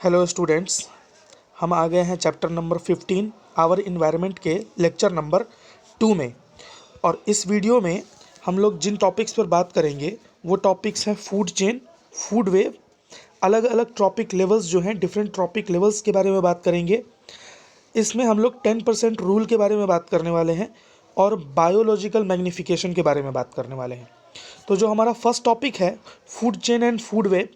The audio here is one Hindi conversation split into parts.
हेलो स्टूडेंट्स, हम आ गए हैं चैप्टर नंबर 15 आवर इन्वायरमेंट के लेक्चर नंबर 2 में। और इस वीडियो में हम लोग जिन टॉपिक्स पर बात करेंगे वो टॉपिक्स हैं फूड चेन, फूड वेव, अलग अलग ट्रॉपिक लेवल्स जो हैं, डिफरेंट ट्रॉपिक लेवल्स के बारे में बात करेंगे। इसमें हम लोग 10% रूल के बारे में बात करने वाले हैं और बायोलॉजिकल मैग्नीफिकेशन के बारे में बात करने वाले हैं। तो जो हमारा फर्स्ट टॉपिक है food chain and food web,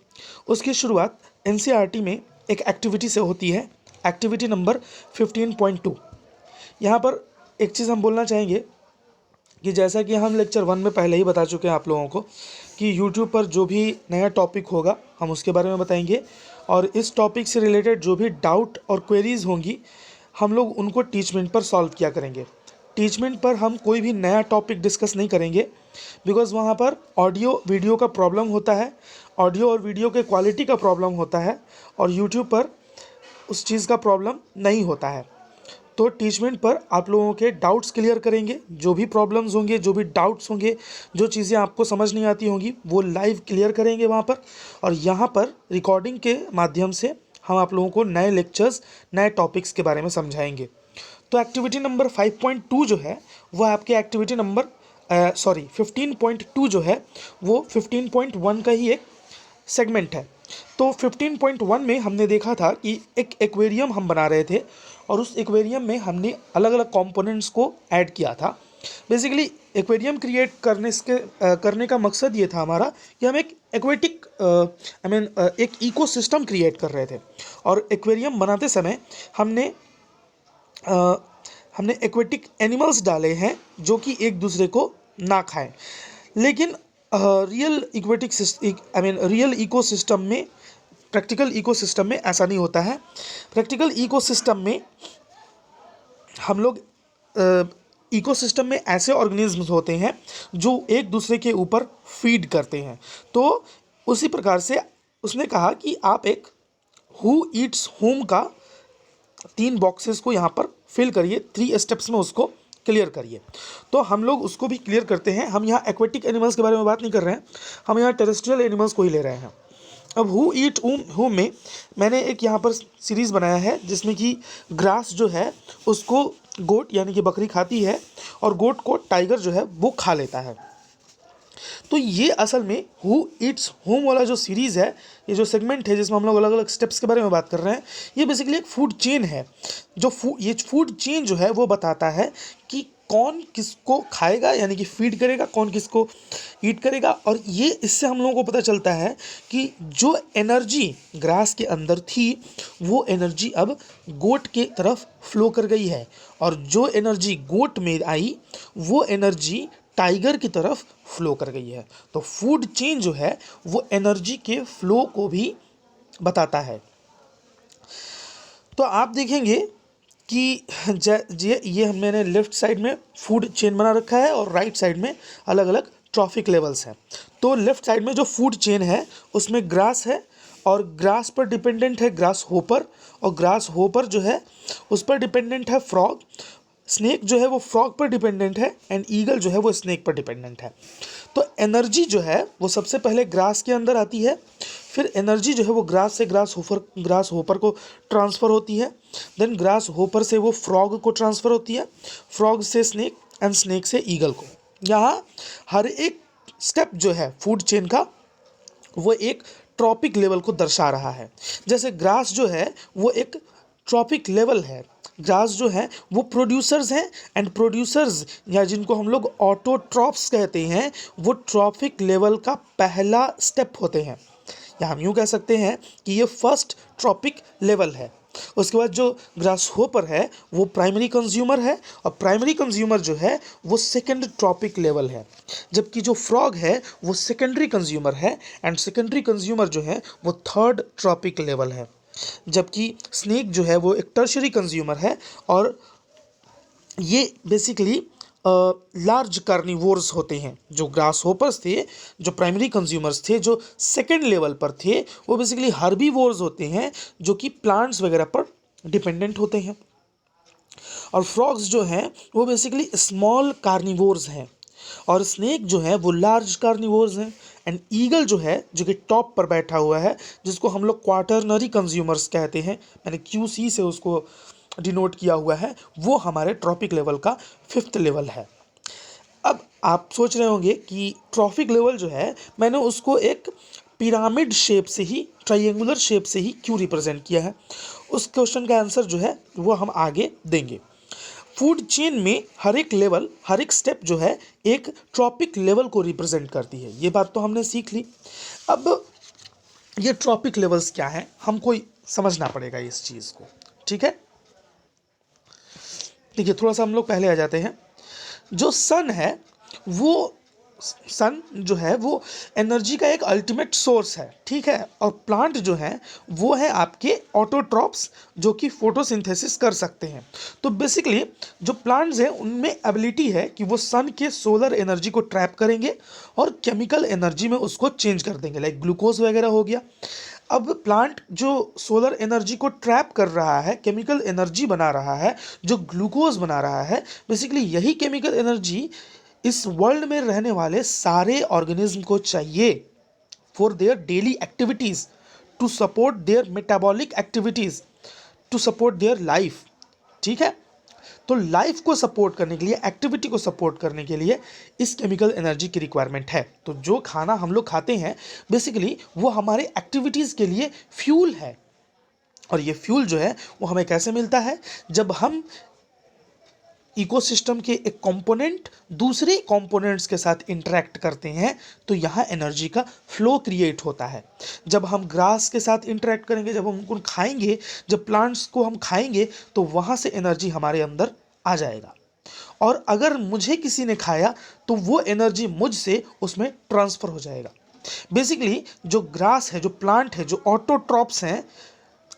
उसकी शुरुआत एनसीईआरटी में एक एक्टिविटी से होती है, एक्टिविटी नंबर 15.2। यहाँ पर एक चीज़ हम बोलना चाहेंगे कि जैसा कि हम लेक्चर 1 में पहले ही बता चुके हैं आप लोगों को कि यूट्यूब पर जो भी नया टॉपिक होगा हम उसके बारे में बताएंगे, और इस टॉपिक से रिलेटेड जो भी डाउट और क्वेरीज़ होंगी हम लोग उनको टीचमेंट पर सॉल्व किया करेंगे। टीचमेंट पर हम कोई भी नया टॉपिक डिस्कस नहीं करेंगे, बिकॉज़ वहाँ पर ऑडियो वीडियो का प्रॉब्लम होता है, ऑडियो और वीडियो के क्वालिटी का प्रॉब्लम होता है, और यूट्यूब पर उस चीज़ का प्रॉब्लम नहीं होता है। तो टीचमेंट पर आप लोगों के डाउट्स क्लियर करेंगे, जो भी प्रॉब्लम्स होंगे, जो भी डाउट्स होंगे, जो चीज़ें आपको समझ नहीं आती होंगी वो लाइव क्लियर करेंगे वहाँ पर, और यहाँ पर रिकॉर्डिंग के माध्यम से हम आप लोगों को नए लेक्चर्स, नए टॉपिक्स के बारे में समझाएंगे। तो एक्टिविटी नंबर 5.2 जो है वो आपके एक्टिविटी नंबर 15.2 जो है वो 15.1 का ही एक सेगमेंट है। तो 15.1 में हमने देखा था कि एक एक्वेरियम हम बना रहे थे, और उस एक्वेरियम में हमने अलग अलग कंपोनेंट्स को ऐड किया था। बेसिकली एक्वेरियम क्रिएट करने का मकसद ये था हमारा कि हम एक एक्वेटिक एक इकोसिस्टम क्रिएट कर रहे थे, और एक्वेरियम बनाते समय हमने एक्वेटिक एनिमल्स डाले हैं जो कि एक दूसरे को ना खाएं। लेकिन रियल इकोसिस्टम में, प्रैक्टिकल इकोसिस्टम में ऐसा नहीं होता है। प्रैक्टिकल इकोसिस्टम में हम लोग इकोसिस्टम में ऐसे ऑर्गेनिज्म्स होते हैं जो एक दूसरे के ऊपर फीड करते हैं। तो उसी प्रकार से उसने कहा कि आप एक हु ईट्स होम का 3 बॉक्सेस को यहाँ पर फिल करिए, 3 स्टेप्स में उसको क्लियर करिए। तो हम लोग उसको भी क्लियर करते हैं। हम यहाँ एक्वेटिक एनिमल्स के बारे में बात नहीं कर रहे हैं, हम यहाँ टेरेस्ट्रियल एनिमल्स को ही ले रहे हैं। अब हु ईट होम में मैंने एक यहाँ पर सीरीज़ बनाया है जिसमें कि ग्रास जो है उसको गोट यानी कि बकरी खाती है, और गोट को टाइगर जो है वो खा लेता है। तो ये असल में हु ईट्स होम वाला जो सीरीज़ है, ये जो सेगमेंट है जिसमें हम लोग अलग अलग स्टेप्स के बारे में बात कर रहे हैं, ये बेसिकली एक फूड चेन है। ये फूड चेन जो है वो बताता है कि कौन किसको खाएगा यानी कि फीड करेगा, कौन किसको ईट करेगा। और ये इससे हम लोगों को पता चलता है कि जो एनर्जी ग्रास के अंदर थी वो एनर्जी अब गोट के तरफ फ्लो कर गई है, और जो एनर्जी गोट में आई वो एनर्जी टाइगर की तरफ फ्लो कर गई है। तो फूड चेन जो है वो एनर्जी के फ्लो को भी बताता है। तो आप देखेंगे कि ये मैंने लेफ़्ट साइड में फूड चेन बना रखा है और राइट साइड में अलग अलग ट्रॉफिक लेवल्स हैं। तो लेफ़्ट साइड में जो फूड चेन है उसमें ग्रास है, और ग्रास पर डिपेंडेंट है ग्रास होपर, और ग्रास होपर जो है उस पर डिपेंडेंट है फ्रॉग। स्नेक जो है वो फ्रॉग पर डिपेंडेंट है, एंड ईगल जो है वो स्नेक पर डिपेंडेंट है। तो एनर्जी जो है वो सबसे पहले ग्रास के अंदर आती है, फिर एनर्जी जो है वो ग्रास से ग्रास होपर को ट्रांसफ़र होती है, देन ग्रास होपर से वो फ्रॉग को ट्रांसफ़र होती है, फ्रॉग से स्नेक, एंड स्नेक से ईगल को। यहाँ हर एक स्टेप जो है फूड चेन का वो एक ट्रॉपिक लेवल को दर्शा रहा है। जैसे ग्रास जो है वो एक ट्रॉपिक लेवल है, ग्रास जो है वो प्रोड्यूसर्स हैं, एंड प्रोड्यूसर्स या जिनको हम लोग ऑटोट्रॉप्स कहते हैं वो ट्रॉपिक लेवल का पहला स्टेप होते हैं, या हम यूँ कह सकते हैं कि ये फर्स्ट ट्रॉपिक लेवल है। उसके बाद जो ग्रास होपर है वो प्राइमरी कंज्यूमर है, और प्राइमरी कंज्यूमर जो है वो सेकेंड ट्रॉपिक लेवल है, जबकि जो फ्रॉग है वो सेकेंडरी कंज्यूमर है, एंड सेकेंडरी कंज्यूमर जो है वो थर्ड ट्रॉपिक लेवल है, जबकि स्नेक जो है वो एक टर्शरी कंज्यूमर है। और ये बेसिकली लार्ज कार्निवोर्स होते हैं। जो ग्रास होपर्स थे, जो प्राइमरी कंज्यूमर्स थे, जो सेकेंड लेवल पर थे, वो बेसिकली हर्बीवोर्स होते हैं जो कि प्लांट्स वगैरह पर डिपेंडेंट होते हैं। और फ्रॉग्स जो हैं वो बेसिकली स्मॉल कार्निवोर्स हैं, और स्नेक जो है वो लार्ज कार्निवोर्स हैं, एंड ईगल जो है, जो कि टॉप पर बैठा हुआ है, जिसको हम लोग क्वार्टरनरी कंज्यूमर्स कहते हैं, मैंने QC से उसको डिनोट किया हुआ है, वो हमारे ट्रॉपिक लेवल का 5th लेवल है। अब आप सोच रहे होंगे कि ट्रॉपिक लेवल जो है मैंने उसको एक पिरामिड शेप से ही, ट्रायंगुलर शेप से ही क्यों रिप्रेजेंट किया है। उस क्वेश्चन का आंसर जो है वो हम आगे देंगे। फूड चेन में हर एक लेवल, हर एक स्टेप जो है एक ट्रॉपिक लेवल को रिप्रेजेंट करती है। ये बात तो हमने सीख ली। अब ये ट्रॉपिक लेवल्स क्या है हमको समझना पड़ेगा इस चीज़ को, ठीक है। देखिए थोड़ा सा हम लोग पहले आ जाते हैं। जो सन है वो, सन जो है वो एनर्जी का एक अल्टीमेट सोर्स है, ठीक है। और प्लांट जो है वो है आपके ऑटोट्रॉप्स, जो कि फोटोसिंथेसिस कर सकते हैं। तो बेसिकली जो प्लांट्स हैं उनमें एबिलिटी है कि वो सन के सोलर एनर्जी को ट्रैप करेंगे और केमिकल एनर्जी में उसको चेंज कर देंगे, लाइक ग्लूकोज वगैरह हो गया। अब प्लांट जो सोलर एनर्जी को ट्रैप कर रहा है, केमिकल एनर्जी बना रहा है, जो ग्लूकोज बना रहा है, बेसिकली यही केमिकल एनर्जी इस वर्ल्ड में रहने वाले सारे ऑर्गेनिज्म को चाहिए for their daily activities, to support their metabolic activities, to support their life, ठीक है। तो लाइफ को सपोर्ट करने के लिए, एक्टिविटी को सपोर्ट करने के लिए इस केमिकल एनर्जी की रिक्वायरमेंट है। तो जो खाना हम लोग खाते हैं बेसिकली वो हमारे एक्टिविटीज़ के लिए फ्यूल है। और ये फ्यूल जो है वो हमें कैसे मिलता है, जब हम इकोसिस्टम के एक कंपोनेंट दूसरे कंपोनेंट्स के साथ इंटरेक्ट करते हैं तो यहाँ एनर्जी का फ्लो क्रिएट होता है। जब हम ग्रास के साथ इंटरेक्ट करेंगे, जब हम उनको खाएंगे, जब प्लांट्स को हम खाएंगे तो वहाँ से एनर्जी हमारे अंदर आ जाएगा। और अगर मुझे किसी ने खाया तो वो एनर्जी मुझसे उसमें ट्रांसफ़र हो जाएगा। बेसिकली जो ग्रास है, जो प्लांट है, जो ऑटोट्रॉप्स हैं,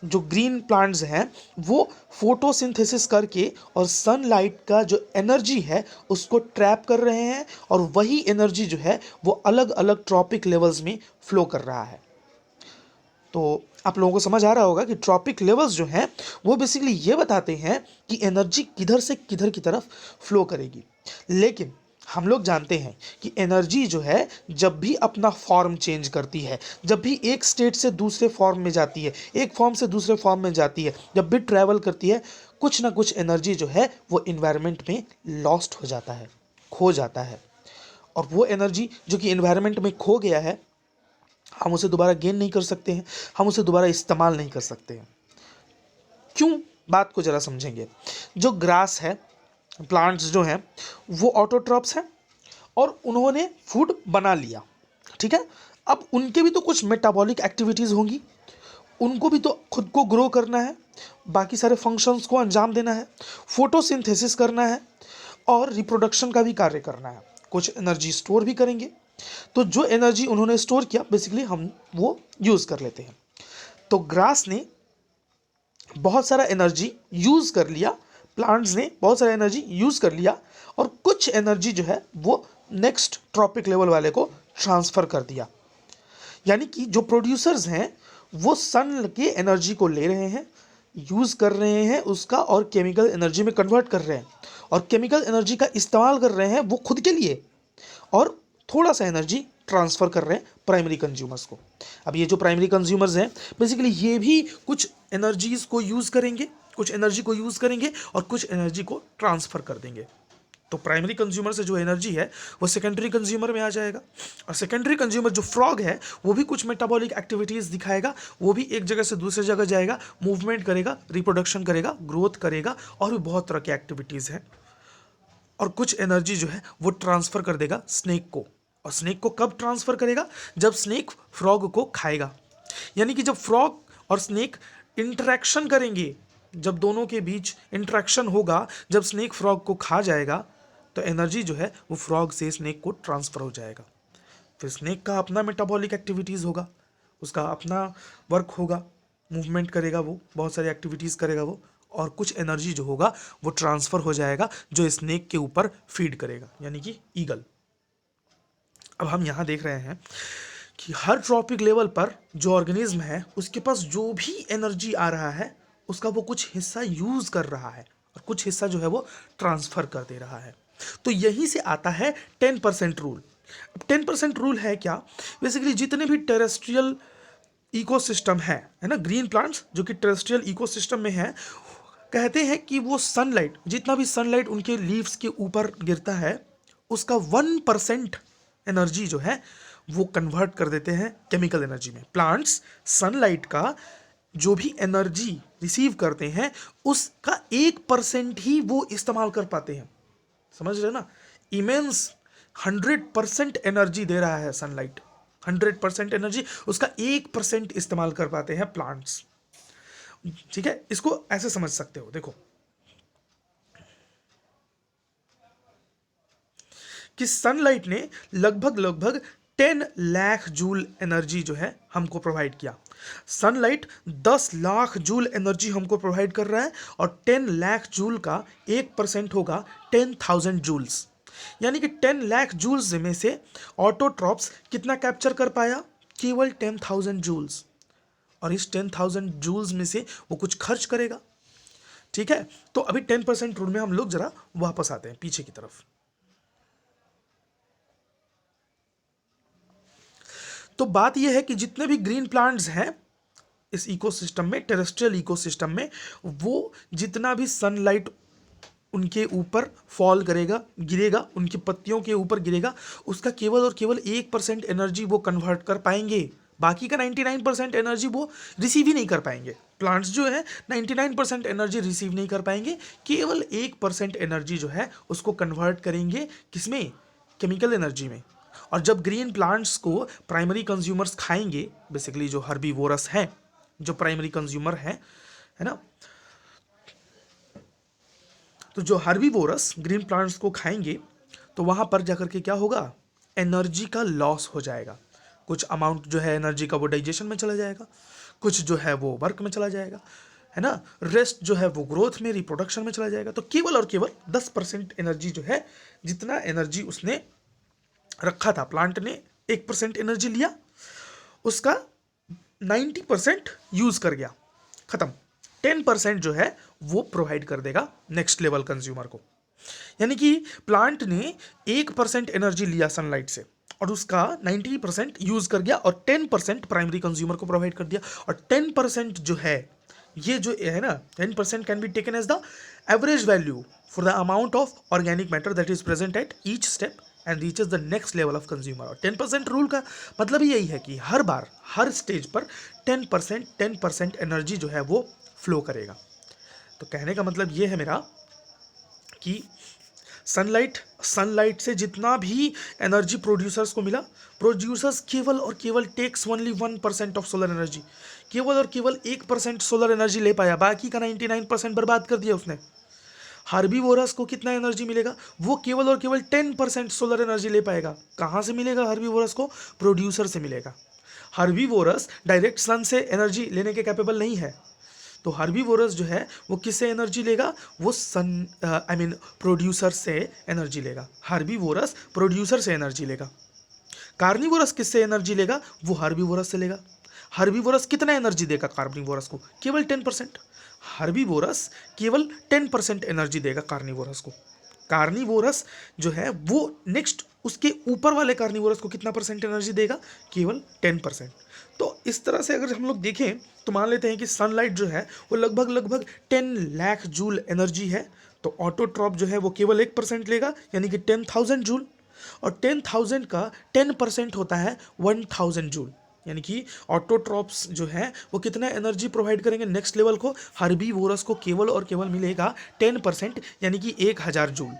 जो ग्रीन प्लांट्स हैं, वो फोटोसिंथेसिस करके और सनलाइट का जो एनर्जी है उसको ट्रैप कर रहे हैं, और वही एनर्जी जो है वो अलग अलग ट्रॉपिक लेवल्स में फ्लो कर रहा है। तो आप लोगों को समझ आ रहा होगा कि ट्रॉपिक लेवल्स जो हैं वो बेसिकली ये बताते हैं कि एनर्जी किधर से किधर की तरफ फ्लो करेगी। लेकिन हम लोग जानते हैं कि एनर्जी जो है जब भी अपना फॉर्म चेंज करती है, जब भी एक स्टेट से दूसरे फॉर्म में जाती है, एक फॉर्म से दूसरे फॉर्म में जाती है, जब भी ट्रैवल करती है, कुछ ना कुछ एनर्जी जो है वो इन्वायरमेंट में लॉस्ट हो जाता है, खो जाता है। और वो एनर्जी जो कि इन्वायरमेंट में खो गया है हम उसे दोबारा गेन नहीं कर सकते हैं, हम उसे दोबारा इस्तेमाल नहीं कर सकते हैं। क्यों? बात को ज़रा समझेंगे। जो ग्रास है, प्लांट्स जो हैं वो ऑटोट्रॉप्स हैं और उन्होंने फूड बना लिया, ठीक है। अब उनके भी तो कुछ मेटाबॉलिक एक्टिविटीज़ होंगी, उनको भी तो खुद को ग्रो करना है, बाकी सारे फंक्शंस को अंजाम देना है, फोटोसिंथेसिस करना है और रिप्रोडक्शन का भी कार्य करना है, कुछ एनर्जी स्टोर भी करेंगे। तो जो एनर्जी उन्होंने स्टोर किया बेसिकली हम वो यूज़ कर लेते हैं। तो ग्रास ने बहुत सारा एनर्जी यूज़ कर लिया, प्लांट्स ने बहुत सारा एनर्जी यूज़ कर लिया, और कुछ एनर्जी जो है वो नेक्स्ट ट्रॉपिक लेवल वाले को ट्रांसफ़र कर दिया। यानी कि जो प्रोड्यूसर्स हैं वो सन के एनर्जी को ले रहे हैं, यूज़ कर रहे हैं उसका, और केमिकल एनर्जी में कन्वर्ट कर रहे हैं, और केमिकल एनर्जी का इस्तेमाल कर रहे हैं वो खुद के लिए, और थोड़ा सा एनर्जी ट्रांसफ़र कर रहे हैं प्राइमरी कंज्यूमर्स को। अब ये जो प्राइमरी कंज्यूमर्स हैं बेसिकली ये भी कुछ एनर्जीज़ को यूज़ करेंगे, कुछ एनर्जी को यूज़ करेंगे और कुछ एनर्जी को ट्रांसफ़र कर देंगे। तो प्राइमरी कंज्यूमर से जो एनर्जी है वो सेकेंडरी कंज्यूमर में आ जाएगा, और सेकेंडरी कंज्यूमर जो फ्रॉग है वो भी कुछ मेटाबॉलिक एक्टिविटीज़ दिखाएगा, वो भी एक जगह से दूसरी जगह जाएगा, मूवमेंट करेगा, रिप्रोडक्शन करेगा, ग्रोथ करेगा, और भी बहुत तरह की एक्टिविटीज़ हैं। और कुछ एनर्जी जो है वो ट्रांसफ़र कर देगा स्नेक को। और स्नेक को कब ट्रांसफ़र करेगा? जब स्नेक फ्रॉग को खाएगा। यानी कि जब फ्रॉग और स्नेक इंटरेक्शन करेंगे, जब दोनों के बीच इंटरेक्शन होगा, जब स्नेक फ्रॉग को खा जाएगा तो एनर्जी जो है वो फ्रॉग से स्नेक को ट्रांसफ़र हो जाएगा। फिर स्नेक का अपना मेटाबॉलिक एक्टिविटीज़ होगा, उसका अपना वर्क होगा, मूवमेंट करेगा, वो बहुत सारी एक्टिविटीज़ करेगा वो, और कुछ एनर्जी जो होगा वो ट्रांसफ़र हो जाएगा जो स्नेक के ऊपर फीड करेगा, यानी कि ईगल। अब हम यहाँ देख रहे हैं कि हर ट्रॉपिक लेवल पर जो ऑर्गेनिज्म है उसके पास जो भी एनर्जी आ रहा है उसका वो कुछ हिस्सा यूज़ कर रहा है और कुछ हिस्सा जो है वो ट्रांसफ़र कर दे रहा है। तो यहीं से आता है 10% रूल। 10% रूल है क्या? बेसिकली जितने भी टेरेस्ट्रियल इकोसिस्टम है ना, ग्रीन प्लांट्स जो कि टेरेस्ट्रियल इकोसिस्टम में है, कहते हैं कि वो सनलाइट, जितना भी सनलाइट उनके लीव्स के ऊपर गिरता है, उसका 1% एनर्जी जो है वो कन्वर्ट कर देते हैं केमिकल एनर्जी में। प्लांट्स सनलाइट का जो भी एनर्जी रिसीव करते हैं उसका 1% ही वो इस्तेमाल कर पाते हैं। समझ रहे ना? इमेंस 100% एनर्जी दे रहा है सनलाइट, 100% एनर्जी, उसका 1% इस्तेमाल कर पाते हैं प्लांट्स। ठीक है, इसको ऐसे समझ सकते हो, देखो कि सनलाइट ने लगभग 10 लाख जूल एनर्जी जो है हमको प्रोवाइड किया। सनलाइट 10 लाख जूल एनर्जी हमको प्रोवाइड कर रहा है और 10 लाख जूल का 1% होगा 10,000 जूल्स। यानी कि 10 लाख जूल्स में से ऑटोट्रॉप्स कितना कैप्चर कर पाया? केवल 10,000 जूल्स। और इस 10,000 जूल्स में से वो कुछ खर्च करेगा। ठीक है, तो अभी 10% रूल में हम लोग जरा वापस आते हैं पीछे की तरफ। तो बात यह है कि जितने भी ग्रीन प्लांट्स हैं इस इकोसिस्टम में, टेरेस्ट्रियल इकोसिस्टम में, वो जितना भी सनलाइट उनके ऊपर फॉल करेगा, गिरेगा, उनकी पत्तियों के ऊपर गिरेगा, उसका केवल और केवल 1% एनर्जी वो कन्वर्ट कर पाएंगे। बाकी का 99% एनर्जी वो रिसीव ही नहीं कर पाएंगे। प्लांट्स जो है 99% एनर्जी रिसीव नहीं कर पाएंगे, केवल 1% एनर्जी जो है उसको कन्वर्ट करेंगे किसमें? केमिकल एनर्जी में। और जब ग्रीन प्लांट्स को प्राइमरी कंज्यूमर्स खाएंगे, बेसिकली जो हर्बीवोरस हैं, जो प्राइमरी कंज्यूमर है ना, तो जो हर्बीवोरस ग्रीन प्लांट्स को खाएंगे तो वहां पर जाकर के क्या होगा? एनर्जी का लॉस हो जाएगा। कुछ अमाउंट जो है एनर्जी का वो डाइजेशन में चला जाएगा, कुछ जो है वो वर्क में चला जाएगा, है ना, रेस्ट जो है वो ग्रोथ में, रिप्रोडक्शन में चला जाएगा। तो केवल और केवल 10% एनर्जी जो है, जितना एनर्जी उसने रखा था, प्लांट ने 1% एनर्जी लिया, उसका 90% यूज कर गया, खत्म। 10% जो है वो प्रोवाइड कर देगा नेक्स्ट लेवल कंज्यूमर को। यानी कि प्लांट ने 1% एनर्जी लिया सनलाइट से और उसका 90% यूज कर गया और 10% प्राइमरी कंज्यूमर को प्रोवाइड कर दिया। और 10% जो है, ये जो है ना, 10% can be taken as the average value for the amount of organic matter that is present at each step and reaches the next level of consumer. और 10% रूल का मतलब ही यही है कि हर बार, हर स्टेज पर 10% एनर्जी जो है वो फ्लो करेगा। तो कहने का मतलब ये है मेरा कि सनलाइट से जितना भी एनर्जी प्रोड्यूसर्स को मिला, प्रोड्यूसर्स केवल और केवल takes only 1% of solar energy, केवल और केवल 1% सोलर एनर्जी ले पाया, बाकी का 99% बर्बाद कर दिया उसने। हर्बीवोरस को कितना एनर्जी मिलेगा? वो केवल और केवल 10% सोलर एनर्जी ले पाएगा। कहाँ से मिलेगा हर्बीवोरस को? प्रोड्यूसर से मिलेगा। हर्बीवोरस डायरेक्ट सन से एनर्जी लेने के कैपेबल नहीं है, तो हर्बीवोरस जो है वो किससे एनर्जी लेगा? वो प्रोड्यूसर से एनर्जी लेगा। हर्बीवोरस प्रोड्यूसर से एनर्जी लेगा। कार्निवोरस किससे एनर्जी लेगा? वो हर्बीवोरस से लेगा। हर्बीवोरस कितना एनर्जी देगा कार्निवोरस को? केवल 10%। हर्बीवोरस केवल 10% एनर्जी देगा कार्निवोरस को। कार्निवोरस जो है वो नेक्स्ट उसके ऊपर वाले कार्निवोरस को कितना परसेंट एनर्जी देगा? केवल 10%। तो इस तरह से अगर हम लोग देखें तो मान लेते हैं कि सनलाइट जो है वो लगभग 10 लाख जूल एनर्जी है, तो ऑटोट्रॉप जो है वो केवल 1% लेगा, यानी कि 10,000 जूल। और 10,000 का 10% होता है 1,000 जूल, यानी कि ऑटोट्रॉप्स जो है वो कितना एनर्जी प्रोवाइड करेंगे नेक्स्ट लेवल को? हर्बीवोरस को केवल और केवल मिलेगा 10%, यानी कि 1,000 जूल।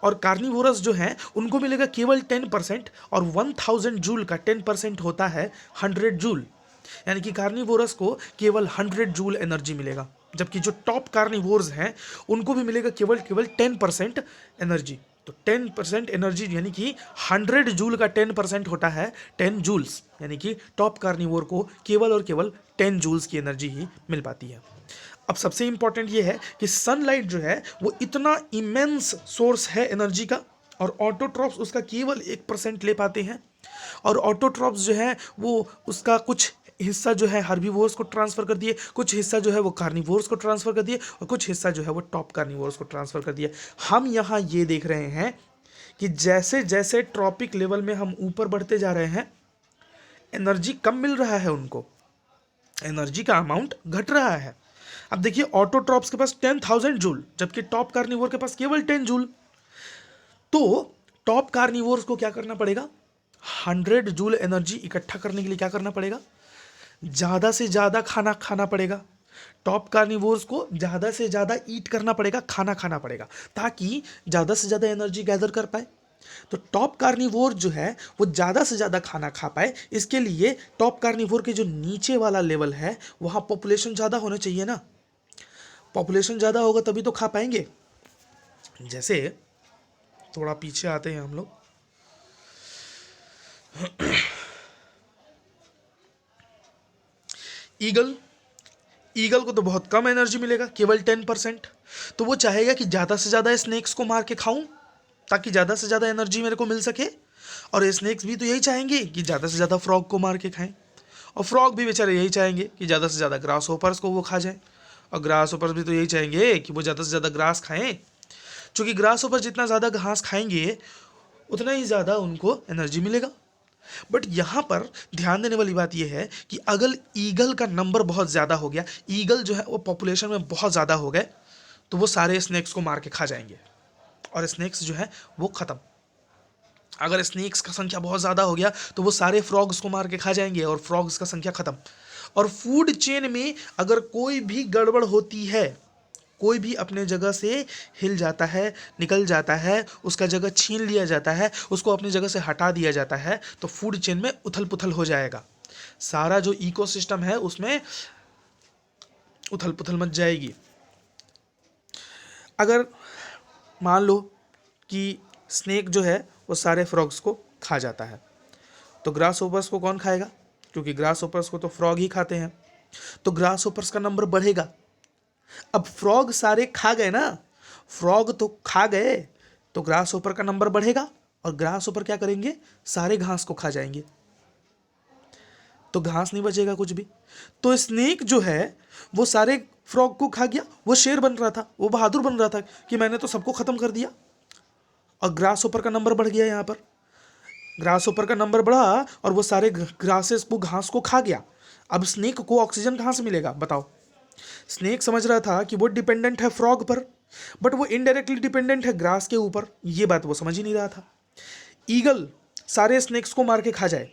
और कार्निवोरस जो है उनको मिलेगा केवल 10%, और 1,000 जूल का 10% होता है 100 जूल, यानी कि कार्निवोरस को केवल 100 जूल एनर्जी मिलेगा। जबकि जो टॉप कार्निवोर्स हैं उनको भी मिलेगा केवल 10% एनर्जी। तो 10% एनर्जी यानी कि 100 जूल का 10% होता है 10 जूल्स, यानी कि टॉप कार्निवोर को केवल और केवल 10 जूल्स की एनर्जी ही मिल पाती है। अब सबसे इंपॉर्टेंट ये है कि सनलाइट जो है वो इतना इमेंस सोर्स है एनर्जी का, और ऑटोट्रॉप्स उसका केवल 1% ले पाते हैं। और ऑटोट्रॉप्स जो है वो उसका कुछ हिस्सा जो है हर्बीवोर्स को ट्रांसफर कर दिए, कुछ हिस्सा जो है वो कार्निवोर्स को ट्रांसफर कर दिए, और कुछ हिस्सा जो है वो टॉप कार्निवोर्स को ट्रांसफर कर दिए। हम यहाँ ये देख रहे हैं कि जैसे जैसे ट्रॉपिक लेवल में हम ऊपर बढ़ते जा रहे हैं, एनर्जी कम मिल रहा है उनको, एनर्जी का अमाउंट घट रहा है। अब देखिए ऑटोट्रॉप्स के पास 10,000 जूल, जबकि टॉप कार्निवोर के पास केवल 10 जूल। तो टॉप कार्निवोर्स को क्या करना पड़ेगा, 100 जूल एनर्जी इकट्ठा करने के लिए क्या करना पड़ेगा, ज़्यादा से ज़्यादा खाना खाना पड़ेगा। टॉप कार्निवोर्स को ज़्यादा से ज़्यादा ईट करना पड़ेगा, खाना खाना पड़ेगा, ताकि ज़्यादा से ज़्यादा एनर्जी गैदर कर पाए। तो टॉप कार्निवोर जो है वो ज़्यादा से ज़्यादा खाना खा पाए, इसके लिए टॉप कार्निवोर के जो नीचे वाला लेवल है वहाँ पॉपुलेशन ज़्यादा होना चाहिए ना। पॉपुलेशन ज़्यादा होगा तभी तो खा पाएंगे। जैसे थोड़ा पीछे आते हैं हम लोग, ईगल को तो बहुत कम एनर्जी मिलेगा, केवल 10%। तो वो चाहेगा कि ज़्यादा से ज़्यादा स्नेक्स को मार के खाऊं ताकि ज़्यादा से ज़्यादा एनर्जी मेरे को मिल सके। और स्नेक्स भी तो यही चाहेंगे कि ज़्यादा से ज़्यादा फ्रॉग को मार के खाएं। और फ्रॉग भी बेचारे यही चाहेंगे कि ज़्यादा से ज़्यादा ग्रास होपर्स को वो खा जाएं। और ग्रास होपर्स भी तो यही चाहेंगे कि वो ज़्यादा से ज़्यादा ग्रास खाएं, क्योंकि ग्रास होपर जितना ज़्यादा घास खाएंगे उतना ही ज़्यादा उनको एनर्जी मिलेगा। बट यहाँ पर ध्यान देने वाली बात यह है कि अगर ईगल का नंबर बहुत ज़्यादा हो गया, ईगल जो है वो पॉपुलेशन में बहुत ज़्यादा हो गए, तो वो सारे स्नेक्स को मार के खा जाएंगे और स्नेक्स जो है वो ख़त्म। अगर स्नेक्स का संख्या बहुत ज़्यादा हो गया तो वो सारे फ्रॉग्स को मार के खा जाएंगे और फ्रॉग्स का संख्या ख़त्म। और फूड चेन में अगर कोई भी गड़बड़ होती है, कोई भी अपने जगह से हिल जाता है, निकल जाता है, उसका जगह छीन लिया जाता है, उसको अपनी जगह से हटा दिया जाता है, तो फूड चेन में उथल पुथल हो जाएगा। सारा जो इकोसिस्टम है उसमें उथल पुथल मच जाएगी। अगर मान लो कि स्नेक जो है वो सारे फ्रॉग्स को खा जाता है, तो ग्रास होपर्स को कौन खाएगा, क्योंकि ग्रास होपर्स को तो फ्रॉग ही खाते हैं, तो ग्रास होपर्स का नंबर बढ़ेगा। अब फ्रॉग सारे खा गए ना, फ्रॉग तो खा गए, तो ग्रास होपर का नंबर बढ़ेगा और ग्रास होपर क्या करेंगे, सारे घास को खा जाएंगे, तो घास नहीं बचेगा कुछ भी। तो स्नेक जो है वो सारे फ्रॉग को खा गया, वो शेर बन रहा था, वो बहादुर बन रहा था कि मैंने तो सबको खत्म कर दिया। और ग्रास होपर का नंबर बढ़ गया, यहाँ पर ग्रास होपर का नंबर बढ़ा और वो सारे ग्रासेस को, घास को खा गया। अब स्नेक को ऑक्सीजन कहाँ से मिलेगा बताओ। स्नेक समझ रहा था कि वो डिपेंडेंट है फ्रॉग पर, बट वो इनडायरेक्टली डिपेंडेंट है ग्रास के ऊपर, ये बात वो समझ ही नहीं रहा था। ईगल सारे स्नेक्स को मार के खा जाए,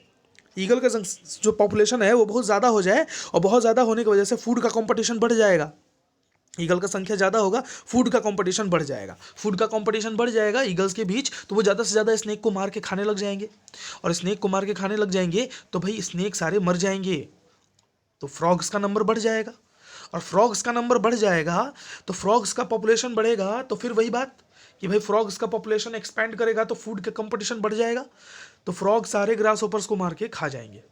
ईगल का जो पॉपुलेशन है वो बहुत ज़्यादा हो जाए, और बहुत ज़्यादा होने की वजह से फूड का कंपटीशन बढ़ जाएगा। ईगल का संख्या ज़्यादा होगा, फूड का कंपटीशन बढ़ जाएगा, फूड का कंपटीशन बढ़ जाएगा ईगल्स के बीच, तो वो ज़्यादा से ज़्यादा स्नेक को मार के खाने लग जाएंगे। और स्नेक को मार के खाने लग जाएंगे तो भाई स्नेक सारे मर जाएंगे, तो फ्रॉग्स का नंबर बढ़ जाएगा। और फ्रॉग्स का नंबर बढ़ जाएगा तो फ्रॉग्स का पॉपुलेशन बढ़ेगा, तो फिर वही बात कि भाई फ्रॉग्स का पॉपुलेशन एक्सपैंड करेगा तो फूड का कंपटीशन बढ़ जाएगा, तो फ्रॉग सारे ग्रास होपर्स को मार के खा जाएंगे,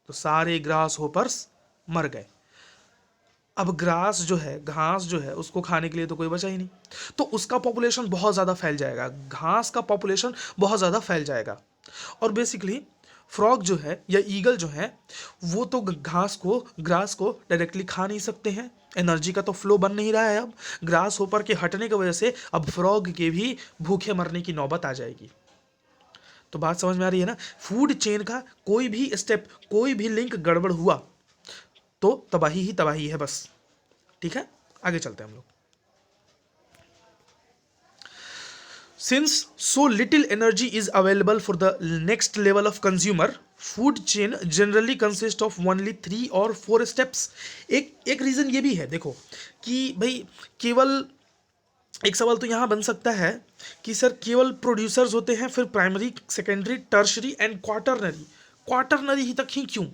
तो सारे ग्रास होपर्स मर गए। अब ग्रास जो है, घास जो है, उसको खाने के लिए तो कोई बचा ही नहीं, तो उसका पॉपुलेशन बहुत ज़्यादा फैल जाएगा, घास का पॉपुलेशन बहुत ज़्यादा फैल जाएगा। और बेसिकली फ्रॉग जो है या ईगल जो है वो तो घास को, ग्रास को डायरेक्टली खा नहीं सकते हैं, एनर्जी का तो फ्लो बन नहीं रहा है। अब ग्रास होपर के हटने की वजह से अब फ्रॉग के भी भूखे मरने की नौबत आ जाएगी। तो बात समझ में आ रही है ना। फूड चेन का कोई भी स्टेप, कोई भी लिंक गड़बड़ हुआ तो तबाही ही तबाही है बस। ठीक है, आगे चलते हैं हम लोग। Since so little energy is available for the next level of consumer, food chain generally consists of only 3 or 4 steps. एक रीज़न ये भी है, देखो कि भाई केवल एक सवाल तो यहाँ बन सकता है कि सर केवल प्रोड्यूसर्स होते हैं, फिर primary, secondary, tertiary and quaternary, quaternary ही तक ही क्यों,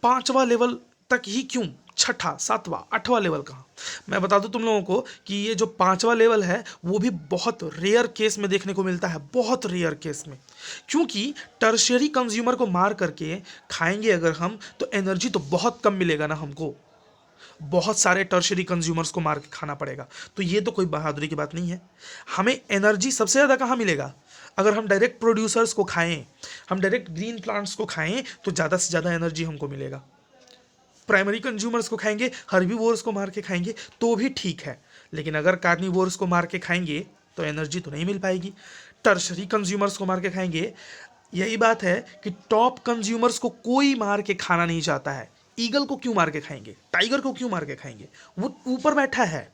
5वां लेवल तक ही क्यों, 6ठा, 7वां, 8वां लेवल कहाँ। मैं बता दूं तुम लोगों को कि ये जो 5वां लेवल है वो भी बहुत रेयर केस में देखने को मिलता है, बहुत रेयर केस में, क्योंकि टर्शियरी कंज्यूमर को मार करके खाएंगे अगर हम तो एनर्जी तो बहुत कम मिलेगा ना हमको, बहुत सारे टर्शियरी कंज्यूमर्स को मार के खाना पड़ेगा। तो ये तो कोई बहादुरी की बात नहीं है। हमें एनर्जी सबसे ज़्यादा कहाँ मिलेगा, अगर हम डायरेक्ट प्रोड्यूसर्स को खाएं, हम डायरेक्ट ग्रीन प्लांट्स को खाएं तो ज़्यादा से ज़्यादा एनर्जी हमको मिलेगा। प्राइमरी कंज्यूमर्स को खाएंगे, हर्बीवोर्स को मार के खाएंगे तो भी ठीक है, लेकिन अगर कार्निवोर्स को मार के खाएंगे तो एनर्जी तो नहीं मिल पाएगी। टर्शरी कंज्यूमर्स को मार के खाएंगे। यही बात है कि टॉप कंज्यूमर्स को कोई मार के खाना नहीं चाहता है। ईगल को क्यों मार के खाएंगे, टाइगर को क्यों मार के खाएंगे? वो ऊपर बैठा है,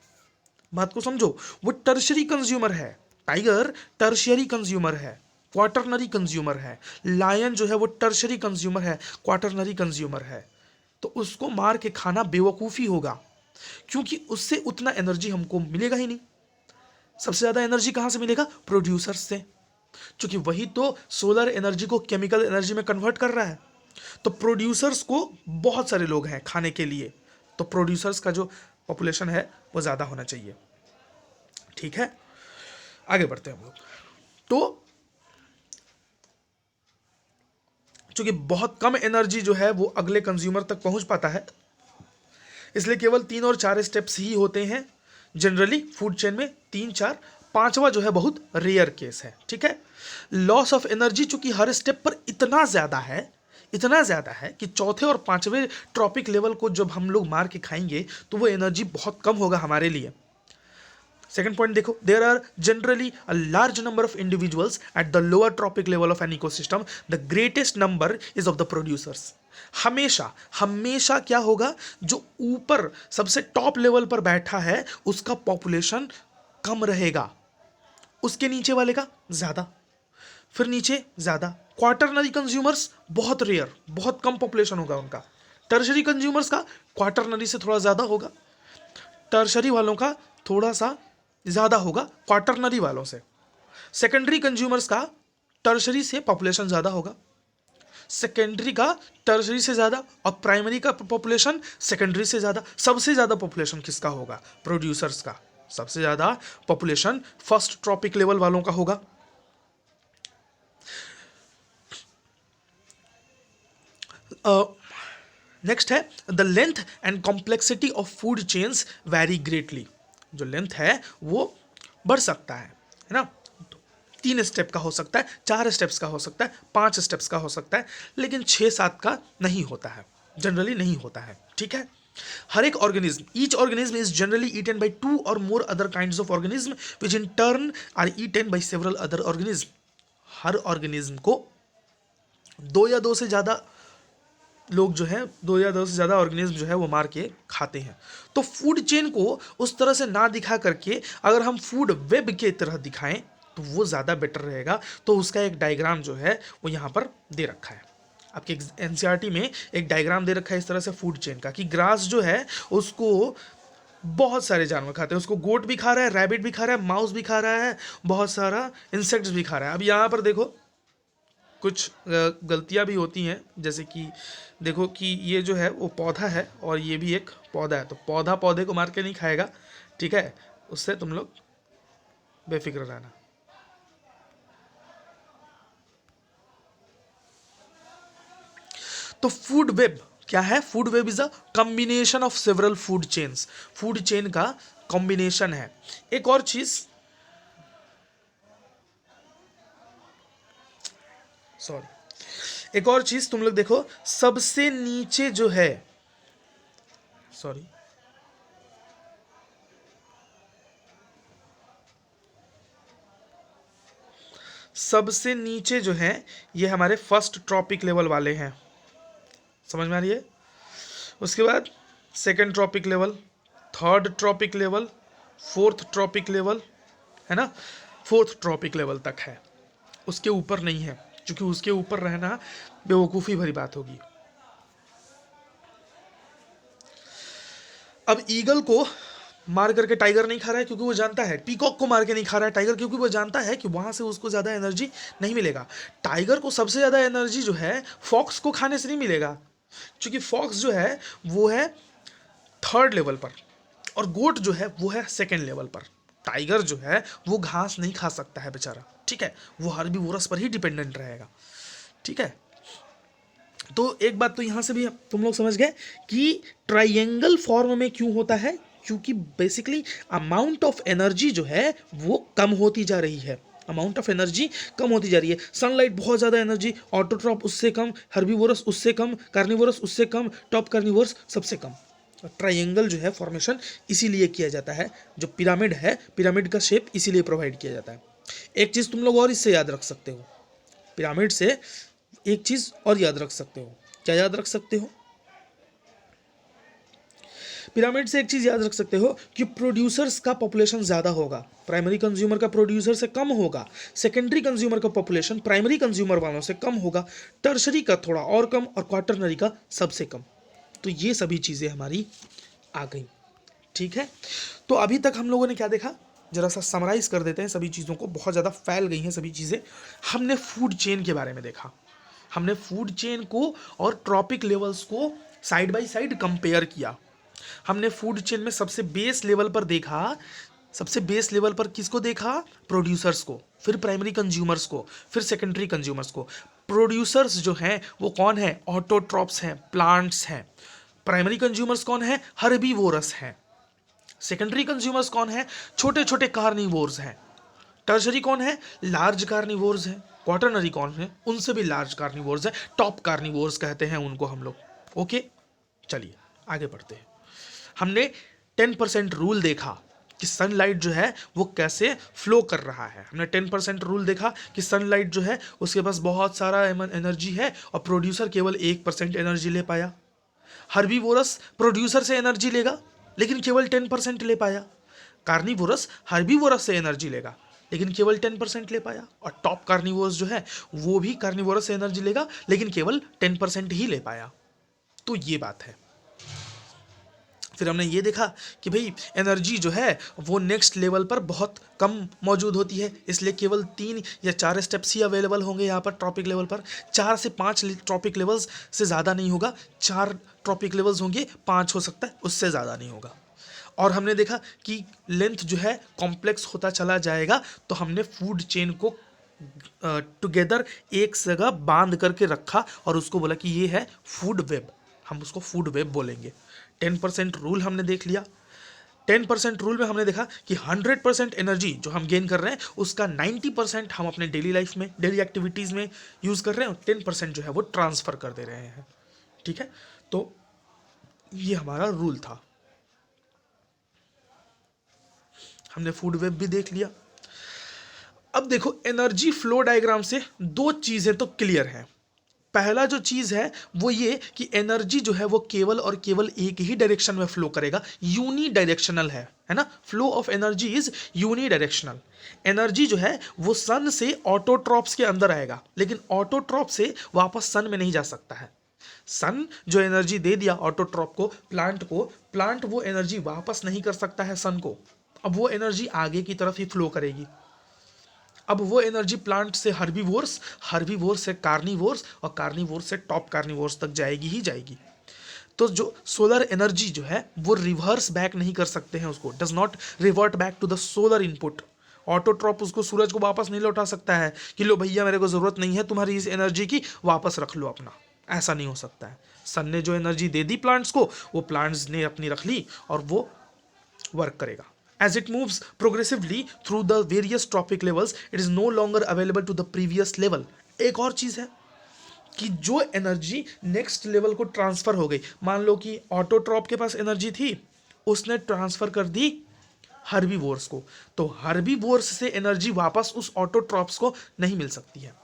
बात को समझो। वो टर्शरी कंज्यूमर है, टाइगर टर्शियरी कंज्यूमर है, क्वार्टरनरी कंज्यूमर है। लायन जो है वो टर्शरी कंज्यूमर है, क्वार्टरनरी कंज्यूमर है। तो उसको मार के खाना बेवकूफ़ी होगा, क्योंकि उससे उतना एनर्जी हमको मिलेगा ही नहीं। सबसे ज़्यादा एनर्जी कहाँ से मिलेगा? प्रोड्यूसर्स से, क्योंकि वही तो सोलर एनर्जी को केमिकल एनर्जी में कन्वर्ट कर रहा है। तो प्रोड्यूसर्स को बहुत सारे लोग हैं खाने के लिए, तो प्रोड्यूसर्स का जो पॉपुलेशन है वो ज़्यादा होना चाहिए। ठीक है, आगे बढ़ते हैं हम लोग। तो चूंकि बहुत कम एनर्जी जो है वो अगले कंज्यूमर तक पहुंच पाता है, इसलिए केवल 3 और 4 स्टेप्स ही होते हैं जनरली फूड चेन में। 3 4 5वां जो है बहुत रेयर केस है। ठीक है, लॉस ऑफ एनर्जी चूंकि हर स्टेप पर इतना ज़्यादा है कि चौथे और 5वें ट्रॉपिक लेवल को जब हम लोग मार के खाएंगे तो वो एनर्जी बहुत कम होगा हमारे लिए। सेकेंड पॉइंट देखो, there are generally a large number of individuals at the lower trophic level of an ecosystem, the greatest number is of the producers. हमेशा क्या होगा, जो ऊपर सबसे टॉप लेवल पर बैठा है उसका पॉपुलेशन कम रहेगा, उसके नीचे वाले का ज्यादा, फिर नीचे ज्यादा। क्वार्टरनरी कंज्यूमर्स बहुत रेयर, बहुत कम पॉपुलेशन होगा उनका। टर्शरी कंज्यूमर्स का क्वार्टरनरी से थोड़ा ज्यादा होगा, टर्शरी वालों का थोड़ा सा ज़्यादा होगा क्वार्टरनरी वालों से। सेकेंडरी कंज्यूमर्स का टर्शरी से पॉपुलेशन ज़्यादा होगा, सेकेंडरी का टर्शरी से ज़्यादा, और प्राइमरी का पॉपुलेशन सेकेंडरी से ज़्यादा। सबसे ज़्यादा पॉपुलेशन किसका होगा? प्रोड्यूसर्स का। सबसे ज़्यादा पॉपुलेशन फर्स्ट ट्रॉपिक लेवल वालों का होगा। नेक्स्ट है the length and complexity of food chains vary greatly. जो लेंथ है वो बढ़ सकता है ना, 3 स्टेप का हो सकता है, 4 स्टेप्स का हो सकता है, 5 स्टेप्स का हो सकता है, लेकिन 6-7 का नहीं होता है, जनरली नहीं होता है। ठीक है, हर एक organism, each organism is generally eaten by 2 और more other kinds of organism which in turn are eaten by several other organism. हर ऑर्गेनिज्म को 2 या 2 से ज़्यादा लोग जो हैं, 2 या 2 से ज़्यादा ऑर्गेनिज्म जो है वो मार के खाते हैं। तो फूड चेन को उस तरह से ना दिखा करके अगर हम फूड वेब के तरह दिखाएं तो वो ज़्यादा बेटर रहेगा। तो उसका एक डायग्राम जो है वो यहाँ पर दे रखा है, आपके एनसीईआरटी में एक डायग्राम दे रखा है इस तरह से फूड चेन का, कि ग्रास जो है उसको बहुत सारे जानवर खाते हैं। उसको गोट भी खा रहा है, रैबिट भी खा रहा है, माउस भी खा रहा है, बहुत सारा इंसेक्ट्स भी खा रहा है। अब यहाँ पर देखो कुछ गलतियाँ भी होती हैं, जैसे कि देखो कि ये जो है वो पौधा है और ये भी एक पौधा है, तो पौधा पौधे को मार के नहीं खाएगा। ठीक है, उससे तुम लोग बेफिक्र रहना। तो फूड वेब क्या है? Food web is a combination of several food chains. Food chain का कॉम्बिनेशन है। एक और चीज, एक और चीज तुम लोग देखो, सबसे नीचे जो है, सबसे नीचे जो है ये हमारे फर्स्ट ट्रॉपिक लेवल वाले हैं, समझ में आ रही है? उसके बाद second trophic level, third trophic level, fourth trophic level, है ना, फोर्थ ट्रॉपिक लेवल तक है, उसके ऊपर नहीं है, क्योंकि उसके ऊपर रहना बेवकूफ़ी भरी बात होगी। अब ईगल को मार करके टाइगर नहीं खा रहा है क्योंकि वो जानता है, पीकॉक को मार के नहीं खा रहा है टाइगर क्योंकि वो जानता है कि वहाँ से उसको ज़्यादा एनर्जी नहीं मिलेगा। टाइगर को सबसे ज़्यादा एनर्जी जो है फॉक्स को खाने से नहीं मिलेगा, क्योंकि फॉक्स जो है वो है थर्ड लेवल पर और गोट जो है वो है सेकेंड लेवल पर। टाइगर जो है वो घास नहीं खा सकता है बेचारा, ठीक है, वो हर्बीवोरस पर ही डिपेंडेंट रहेगा। ठीक है, तो एक बात तो यहाँ से भी तुम लोग समझ गए कि ट्राइंगल फॉर्म में क्यों होता है, क्योंकि बेसिकली अमाउंट ऑफ एनर्जी जो है वो कम होती जा रही है, अमाउंट ऑफ एनर्जी कम होती जा रही है। सनलाइट बहुत ज़्यादा एनर्जी, ऑटोट्रॉप उससे कम, हर्बीवोरस उससे कम, कार्निवोरस उससे कम, टॉप कार्निवोरस सबसे कम। ट्राइंगल जो है फॉर्मेशन इसीलिए किया जाता है, जो पिरामिड है, पिरामिड का शेप इसीलिए प्रोवाइड किया जाता है। एक चीज़ तुम लोग और इससे याद रख सकते हो, पिरामिड से एक चीज़ और याद रख सकते हो। क्या याद रख सकते हो? पिरामिड से एक चीज़ याद रख सकते हो कि प्रोड्यूसर्स का पॉपुलेशन ज़्यादा होगा, प्राइमरी कंज्यूमर का प्रोड्यूसर से कम होगा, सेकेंडरी कंज्यूमर का पॉपुलेशन प्राइमरी कंज्यूमर वालों से कम होगा, टर्शरी का थोड़ा और कम और क्वार्टरनरी का सबसे कम। तो ये सभी चीज़ें हमारी आ गई। ठीक है, तो अभी तक हम लोगों ने क्या देखा, जरा सा समराइज कर देते हैं सभी चीज़ों को, बहुत ज़्यादा फैल गई हैं सभी चीज़ें। हमने फूड चेन के बारे में देखा, हमने फूड चेन को और ट्रॉपिक लेवल्स को साइड बाय साइड कंपेयर किया। हमने फूड चेन में सबसे बेस लेवल पर देखा, सबसे बेस लेवल पर किसको देखा? प्रोड्यूसर्स को, फिर प्राइमरी कंज्यूमर्स को, फिर सेकेंडरी कंज्यूमर्स को। प्रोड्यूसर्स जो हैं वो कौन है? ऑटोट्रॉप्स हैं, प्लांट्स हैं। प्राइमरी कंज्यूमर्स कौन है? हर्बीवोरस हैं। सेकेंडरी कंज्यूमर्स कौन है? छोटे छोटे कार्निवोर्स हैं। टर्शरी कौन है? लार्ज कार्निवोर्स हैं। क्वार्टरनरी कौन है? उनसे भी लार्ज कार्निवोर्स हैं, टॉप कार्निवोर्स कहते हैं उनको हम लोग। ओके, चलिए आगे बढ़ते हैं। हमने 10% रूल देखा कि सनलाइट जो है वो कैसे फ्लो कर रहा है। हमने 10% रूल देखा कि सनलाइट जो है उसके पास बहुत सारा एनर्जी है और प्रोड्यूसर केवल 1% एनर्जी ले पाया। हर्बीवोरस प्रोड्यूसर से एनर्जी लेगा लेकिन केवल 10% ले पाया। कार्निवोरस हर्बीवोरस से एनर्जी लेगा लेकिन केवल 10% ले पाया। और टॉप कार्निवोरस जो है वो भी कार्निवोरस से एनर्जी लेगा लेकिन केवल 10% ही ले पाया। तो ये बात है। फिर हमने ये देखा कि भाई एनर्जी जो है वो नेक्स्ट लेवल पर बहुत कम मौजूद होती है, इसलिए केवल 3 या 4 स्टेप्स ही अवेलेबल होंगे यहाँ पर ट्रॉपिक लेवल पर। 4 से 5 ट्रॉपिक लेवल्स से ज़्यादा नहीं होगा, 4 ट्रॉपिक लेवल्स होंगे, 5 हो सकता है, उससे ज़्यादा नहीं होगा। और हमने देखा कि लेंथ जो है कॉम्प्लेक्स होता चला जाएगा, तो हमने फूड चेन को टुगेदर एक जगह बांध करके रखा और उसको बोला कि ये है फूड वेब, हम उसको फूड वेब बोलेंगे। 10% रूल हमने देख लिया। 10% रूल में हमने देखा कि 100% एनर्जी जो हम गेन कर रहे हैं उसका 90% हम अपने डेली लाइफ में, डेली एक्टिविटीज़ में यूज़ कर रहे हैं और 10% जो है वो ट्रांसफ़र कर दे रहे हैं। ठीक है, तो ये हमारा रूल था। हमने फूड वेब भी देख लिया। अब देखो एनर्जी फ्लो डायग्राम से 2 चीज़ें तो क्लियर हैं। पहला जो चीज़ है वो ये कि एनर्जी जो है वो केवल और केवल एक ही डायरेक्शन में फ्लो करेगा, यूनी डायरेक्शनल है ना। Flow of energy is unidirectional. Energy जो है वो सन से ऑटोट्रॉप्स के अंदर आएगा लेकिन ऑटोट्रॉप से वापस सन में नहीं जा सकता है। सन जो एनर्जी दे दिया ऑटोट्रॉप को, प्लांट वो एनर्जी वापस नहीं कर सकता है सन को। अब वो एनर्जी आगे की तरफ ही फ्लो करेगी। अब वो एनर्जी प्लांट से हर्बीवोर्स से कार्निवोर्स और कार्निवोर्स से टॉप कार्निवोर्स तक जाएगी ही जाएगी। तो जो सोलर एनर्जी जो है वो रिवर्स बैक नहीं कर सकते हैं, उसको does not revert back to the solar input. Autotroph उसको सूरज को वापस नहीं लौटा सकता है कि लो भैया मेरे को ज़रूरत नहीं है तुम्हारी इस एनर्जी की, वापस रख लो अपना। ऐसा नहीं हो सकता है। सन ने जो एनर्जी दे दी प्लांट्स को, वो प्लांट्स ने अपनी रख ली और वो वर्क करेगा। As it moves progressively through the various tropic levels, it is no longer available to the previous level. एक और चीज़ है कि जो एनर्जी नेक्स्ट लेवल को ट्रांसफ़र हो गई, मान लो कि ऑटोट्रॉप के पास एनर्जी थी, उसने ट्रांसफ़र कर दी हर्बीवोर्स को, तो हर्बीवोर्स से एनर्जी वापस उस ऑटोट्रॉप्स को नहीं मिल सकती है।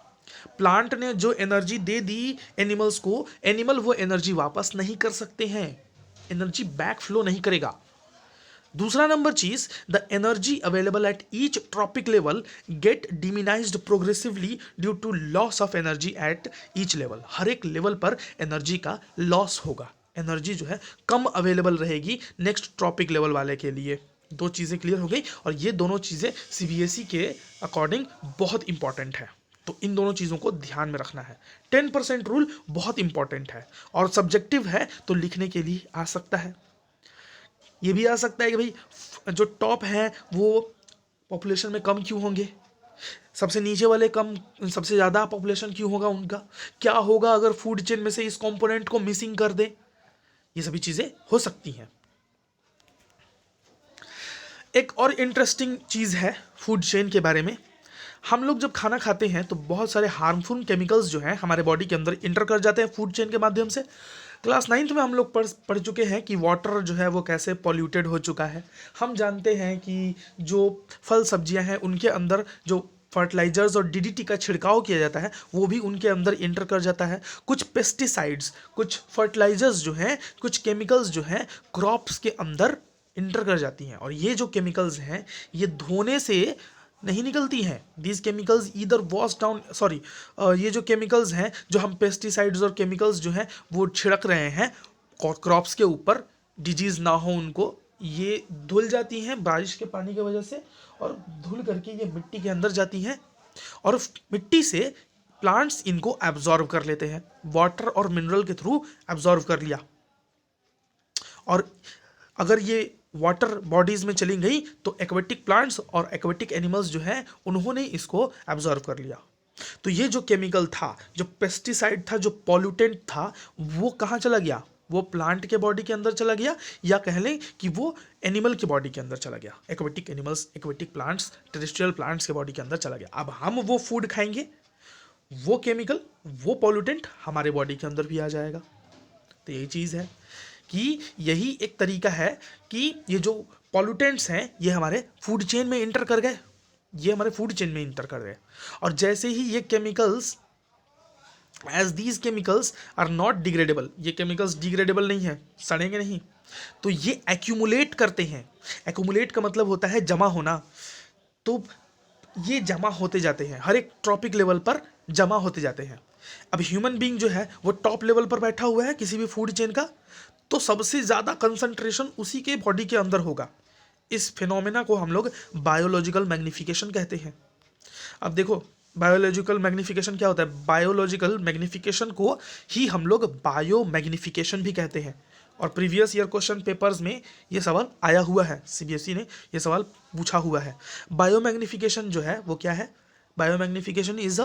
प्लांट ने जो एनर्जी दे दी एनिमल्स को, एनिमल वो एनर्जी वापस नहीं कर सकते हैं, एनर्जी बैक फ्लो नहीं करेगा। दूसरा नंबर चीज, the energy available at each trophic level get diminished progressively due to loss of energy at each level. हर एक लेवल पर एनर्जी का लॉस होगा, एनर्जी जो है कम अवेलेबल रहेगी नेक्स्ट ट्रॉपिक लेवल वाले के लिए। 2 चीज़ें क्लियर हो गई और ये दोनों चीज़ें CBSE के अकॉर्डिंग बहुत इंपॉर्टेंट है, तो इन दोनों चीज़ों को ध्यान में रखना है। 10% रूल बहुत इंपॉर्टेंट है और सब्जेक्टिव है तो लिखने के लिए आ सकता है। ये भी आ सकता है कि भाई जो टॉप हैं वो पॉपुलेशन में कम क्यों होंगे, सबसे नीचे वाले कम, सबसे ज़्यादा पॉपुलेशन क्यों होगा उनका, क्या होगा अगर फूड चेन में से इस कंपोनेंट को मिसिंग कर दे, ये सभी चीज़ें हो सकती हैं। एक और इंटरेस्टिंग चीज़ है फूड चेन के बारे में, हम लोग जब खाना खाते हैं तो बहुत सारे हार्मफुल केमिकल्स जो हैं हमारे बॉडी के अंदर इंटर कर जाते हैं फूड चेन के माध्यम से। क्लास 9th में हम लोग पढ़ चुके हैं कि वाटर जो है वो कैसे पॉल्यूटेड हो चुका है। हम जानते हैं कि जो फल सब्जियां हैं उनके अंदर जो फर्टिलाइजर्स और डीडीटी का छिड़काव किया जाता है वो भी उनके अंदर इंटर कर जाता है। कुछ पेस्टिसाइड्स, कुछ फर्टिलाइजर्स जो हैं, कुछ केमिकल्स जो हैं क्रॉप्स के अंदर इंटर कर जाती हैं, और ये जो केमिकल्स हैं ये धोने से नहीं निकलती हैं। These chemicals either wash down, sorry, ये जो केमिकल्स हैं जो हम पेस्टिसाइड्स और केमिकल्स जो हैं वो छिड़क रहे हैं क्रॉप्स के ऊपर, डिजीज ना हो उनको, ये धुल जाती हैं बारिश के पानी की वजह से, और धुल करके ये मिट्टी के अंदर जाती हैं और मिट्टी से प्लांट्स इनको एब्जॉर्व कर लेते हैं, वाटर और मिनरल के थ्रू एब्जॉर्व कर लिया। और अगर ये वाटर बॉडीज में चली गई तो एक्वेटिक प्लांट्स और एक्वेटिक एनिमल्स जो हैं उन्होंने इसको एब्जॉर्व कर लिया। तो ये जो केमिकल था, जो पेस्टिसाइड था, जो पॉल्यूटेंट था, वो कहाँ चला गया? वो प्लांट के बॉडी के अंदर चला गया, या कह लें कि वो एनिमल की बॉडी के अंदर चला गया। Aquatic animals, aquatic plants, terrestrial plants के बॉडी के अंदर चला गया। अब हम वो फूड खाएंगे, वो केमिकल, वो पॉल्यूटेंट हमारे बॉडी के अंदर भी आ जाएगा। तो यही चीज़ है कि यही एक तरीका है कि ये जो पॉल्यूटेंट्स हैं ये हमारे फूड चेन में इंटर कर गए, ये हमारे फूड चेन में इंटर कर गए। और जैसे ही ये chemicals, as these chemicals are not degradable, ये केमिकल्स डिग्रेडेबल नहीं है, सड़ेंगे नहीं, तो ये एक्यूमुलेट करते हैं। एक्यूमुलेट का मतलब होता है जमा होना। तो ये जमा होते जाते हैं, हर एक ट्रॉपिक लेवल पर जमा होते जाते हैं। अब ह्यूमन बीइंग जो है वो टॉप लेवल पर बैठा हुआ है किसी भी फूड चेन का, तो सबसे ज़्यादा कंसंट्रेशन उसी के बॉडी के अंदर होगा। इस फिनोमेना को हम लोग बायोलॉजिकल मैग्निफिकेशन कहते हैं। अब देखो, बायोलॉजिकल मैग्निफिकेशन क्या होता है? बायोलॉजिकल मैग्निफिकेशन को ही हम लोग बायो मैग्निफिकेशन भी कहते हैं। और प्रीवियस ईयर क्वेश्चन पेपर्स में ये सवाल आया हुआ है, सीबीएसई ने ये सवाल पूछा हुआ है। बायो मैग्निफिकेशन जो है वो क्या है? Biomagnification is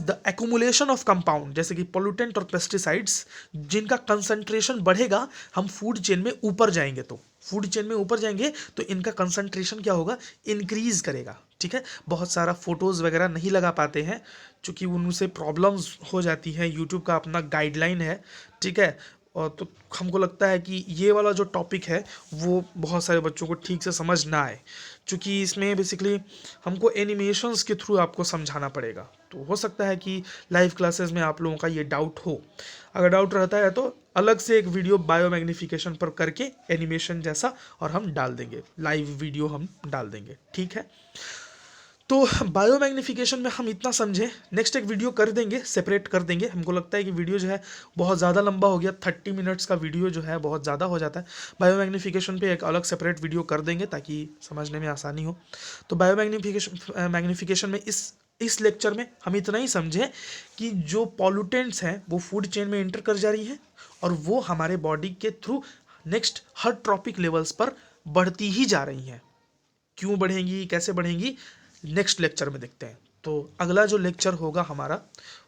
the accumulation of compound, जैसे कि पोल्यूटेंट और पेस्टिसाइड्स, जिनका कंसंट्रेशन बढ़ेगा, हम फूड चेन में ऊपर जाएंगे, तो फूड चेन में ऊपर जाएंगे तो इनका कंसंट्रेशन क्या होगा? इंक्रीज करेगा। ठीक है, बहुत सारा फोटोज़ वगैरह नहीं लगा पाते हैं क्योंकि उनसे प्रॉब्लम्स हो जाती हैं, यूट्यूब का अपना गाइडलाइन है। ठीक है, और तो हमको लगता है कि ये वाला जो टॉपिक है वो बहुत सारे बच्चों को ठीक से समझ ना आए, क्योंकि इसमें बेसिकली हमको एनिमेशंस के थ्रू आपको समझाना पड़ेगा। तो हो सकता है कि लाइव क्लासेस में आप लोगों का ये डाउट हो। अगर डाउट रहता है तो अलग से एक वीडियो बायोमैग्निफिकेशन पर करके एनिमेशन जैसा और हम डाल देंगे, लाइव वीडियो हम डाल देंगे। ठीक है, तो बायोमैग्निफिकेशन में हम इतना समझें, नेक्स्ट एक वीडियो कर देंगे, सेपरेट कर देंगे। हमको लगता है कि वीडियो जो है बहुत ज़्यादा लंबा हो गया, 30 मिनट्स का वीडियो जो है बहुत ज़्यादा हो जाता है। बायोमैग्निफिकेशन पे एक अलग सेपरेट वीडियो कर देंगे ताकि समझने में आसानी हो। तो मैग्निफिकेशन में इस लेक्चर में हम इतना ही समझें कि जो पॉल्यूटेंट्स हैं वो फूड चेन में इंटर कर जा रही हैं और वो हमारे बॉडी के थ्रू नेक्स्ट हर ट्रॉपिक लेवल्स पर बढ़ती ही जा रही हैं। क्यों बढ़ेंगी, कैसे बढ़ेंगी, नेक्स्ट लेक्चर में देखते हैं। तो अगला जो लेक्चर होगा हमारा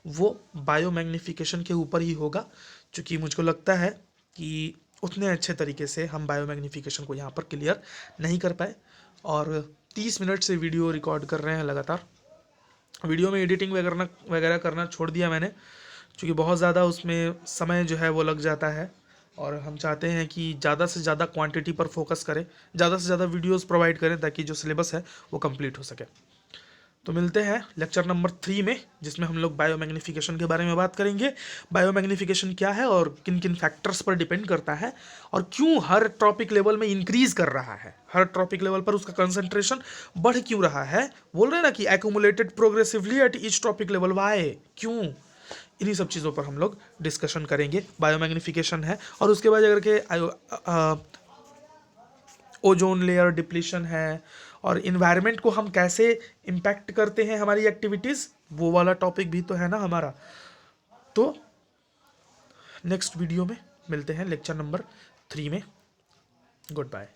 वो बायोमैग्निफिकेशन के ऊपर ही होगा, क्योंकि मुझको लगता है कि उतने अच्छे तरीके से हम बायोमैग्निफिकेशन को यहाँ पर क्लियर नहीं कर पाए। और 30 मिनट से वीडियो रिकॉर्ड कर रहे हैं लगातार। वीडियो में एडिटिंग वगैरह करना छोड़ दिया मैंने, क्योंकि बहुत ज़्यादा उसमें समय जो है वो लग जाता है, और हम चाहते हैं कि ज़्यादा से ज़्यादा क्वांटिटी पर फोकस करें, ज़्यादा से ज़्यादा वीडियोस प्रोवाइड करें ताकि जो सिलेबस है वो कंप्लीट हो सके। तो मिलते हैं लेक्चर नंबर 3 में, जिसमें हम लोग बायोमैग्निफिकेशन के बारे में बात करेंगे। बायोमैग्निफिकेशन क्या है और किन किन फैक्टर्स पर डिपेंड करता है, और क्यों हर ट्रॉपिक लेवल में इंक्रीज कर रहा है, हर ट्रॉपिक लेवल पर उसका कंसंट्रेशन बढ़ क्यों रहा है। बोल रहे हैं ना कि accumulated progressively at each trophic level, why, क्यों, इन्हीं सब चीज़ों पर हम लोग डिस्कशन करेंगे। बायोमैग्निफिकेशन है, और उसके बाद अगर के ओजोन लेयर डिप्लीशन है, और इन्वायरमेंट को हम कैसे इम्पैक्ट करते हैं हमारी एक्टिविटीज़, वो वाला टॉपिक भी तो है ना हमारा। तो नेक्स्ट वीडियो में मिलते हैं लेक्चर नंबर 3 में। Good bye.